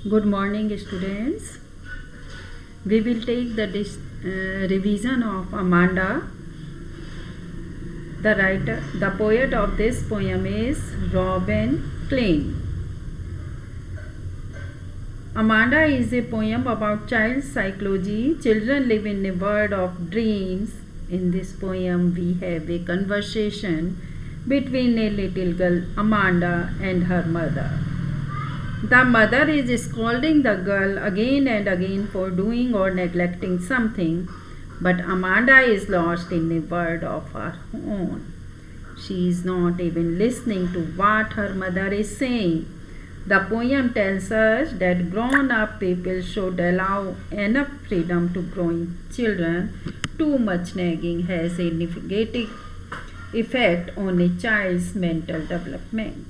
Good morning, students. We will take the revision of Amanda. The poet of this poem is Robin Klein. Amanda is a poem about child psychology. Children live in a world of dreams. In this poem, we have a conversation between a little girl, Amanda, and her mother. The mother is scolding the girl again and again for doing or neglecting something, but Amanda is lost in a world of her own. She is not even listening to what her mother is saying. The poem tells us that grown-up people should allow enough freedom to growing children. Too much nagging has a negative effect on a child's mental development.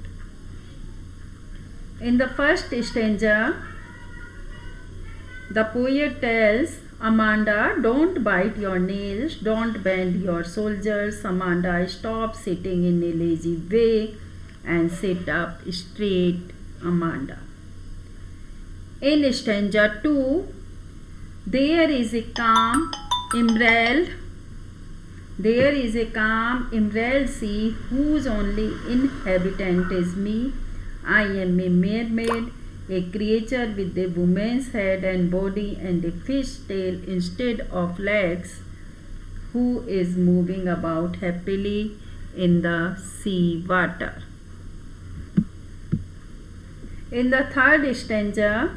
In the first stanza, the poet tells Amanda, don't bite your nails, don't bend your shoulders. Amanda, stop sitting in a lazy way and sit up straight, Amanda. In stanza 2, there is a calm emerald sea whose only inhabitant is me. I am a mermaid, a creature with a woman's head and body and a fish tail instead of legs, who is moving about happily in the sea water. In the third stanza,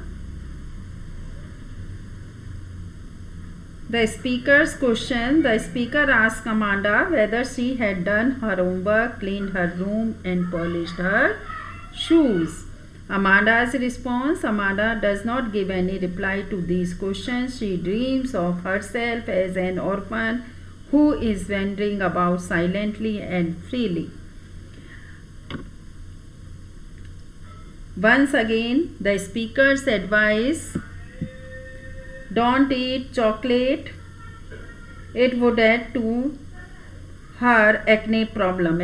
the speaker's question, the speaker asks Amanda whether she had done her homework, cleaned her room and polished her shoes. Amanda's response, Amanda does not give any reply to these questions. She dreams of herself as an orphan who is wandering about silently and freely. Once again, the speaker's advice, don't eat chocolate. It would add to her acne problem,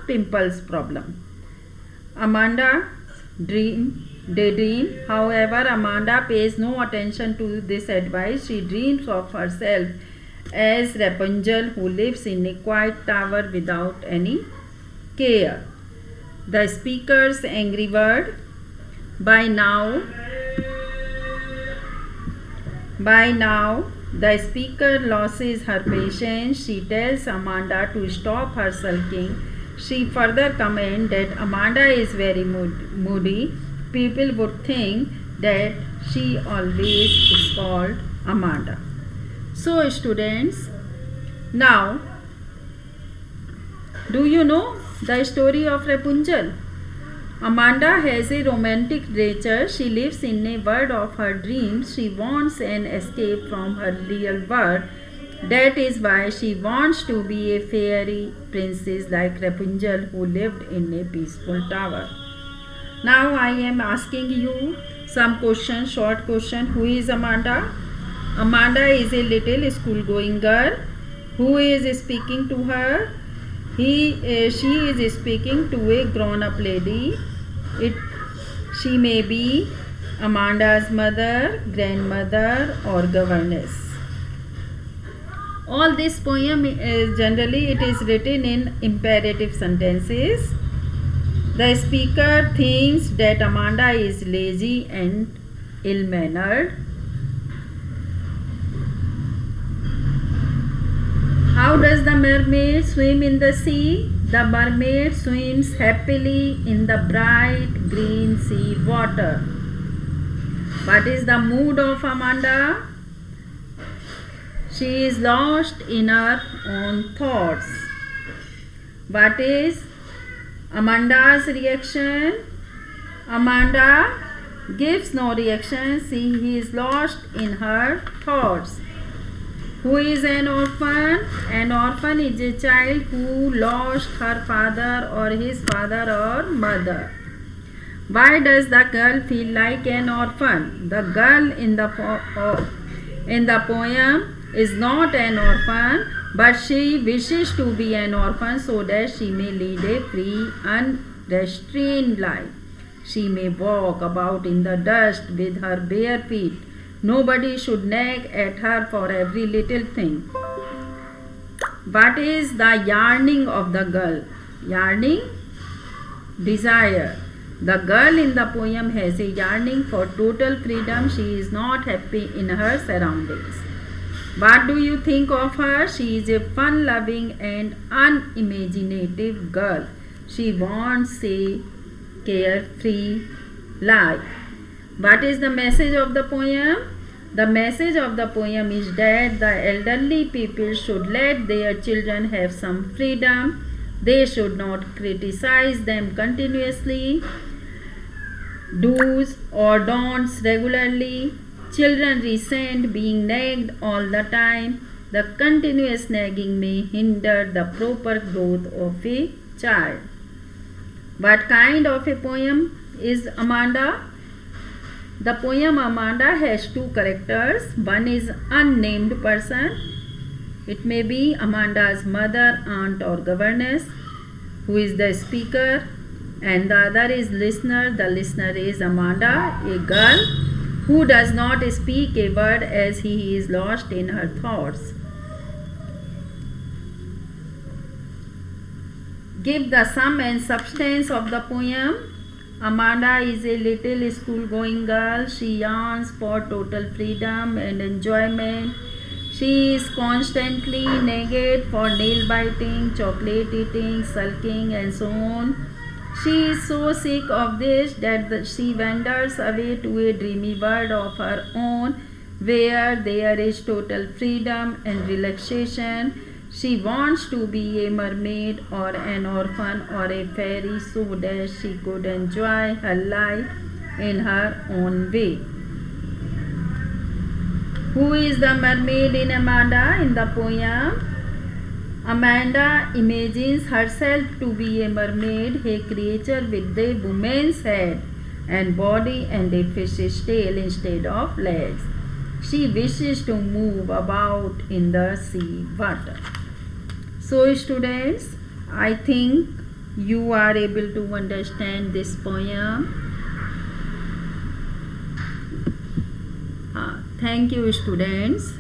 pimples problem. Amanda daydream. However, Amanda pays no attention to this advice. She dreams of herself as Rapunzel, who lives in a quiet tower without any care. The speaker's angry word. By now, the speaker loses her patience. She tells Amanda to stop her sulking. She further comments that Amanda is very moody. People would think that she always is called Amanda. So students, now do you know the story of Rapunzel? Amanda has a romantic nature. She lives in a world of her dreams. She wants an escape from her real world. That is why she wants to be a fairy princess like Rapunzel, who lived in a peaceful tower. Now I am asking you some questions, short question. Who is Amanda? Amanda is a little school-going girl. Who is speaking to her? She is speaking to a grown-up lady. She may be Amanda's mother, grandmother or governess. All this poem is generally it is written in imperative sentences. The speaker thinks that Amanda is lazy and ill-mannered. How does the mermaid swim in the sea? The mermaid swims happily in the bright green sea water. What is the mood of Amanda? She is lost in her own thoughts. What is Amanda's reaction? Amanda gives no reaction. She is lost in her thoughts. Who is an orphan? An orphan is a child who lost her father or his father or mother. Why does the girl feel like an orphan? The girl in the poem is not an orphan, but she wishes to be an orphan so that she may lead a free, unrestrained life. She may walk about in the dust with her bare feet. Nobody should nag at her for every little thing. What is the yearning of the girl? Yearning? Desire. The girl in the poem has a yearning for total freedom. She is not happy in her surroundings. What do you think of her? She is a fun-loving and unimaginative girl. She wants a carefree life. What is the message of the poem? The message of the poem is that the elderly people should let their children have some freedom. They should not criticize them continuously. Do's or don'ts regularly. Children resent being nagged all the time. The continuous nagging may hinder the proper growth of a child. What kind of a poem is Amanda? The poem Amanda has two characters. One is unnamed person. It may be Amanda's mother, aunt or governess, who is the speaker, and the other is listener. The listener is Amanda, a girl who does not speak a word as he is lost in her thoughts. Give the sum and substance of the poem. Amanda is a little school-going girl. She yearns for total freedom and enjoyment. She is constantly nagged for nail-biting, chocolate eating, sulking and so on. She is so sick of this that she wanders away to a dreamy world of her own where there is total freedom and relaxation. She wants to be a mermaid or an orphan or a fairy so that she could enjoy her life in her own way. Who is the mermaid in Amanda in the poem? Amanda imagines herself to be a mermaid, a creature with a woman's head and body and a fish's tail instead of legs. She wishes to move about in the sea water. So students, I think you are able to understand this poem. Thank you students.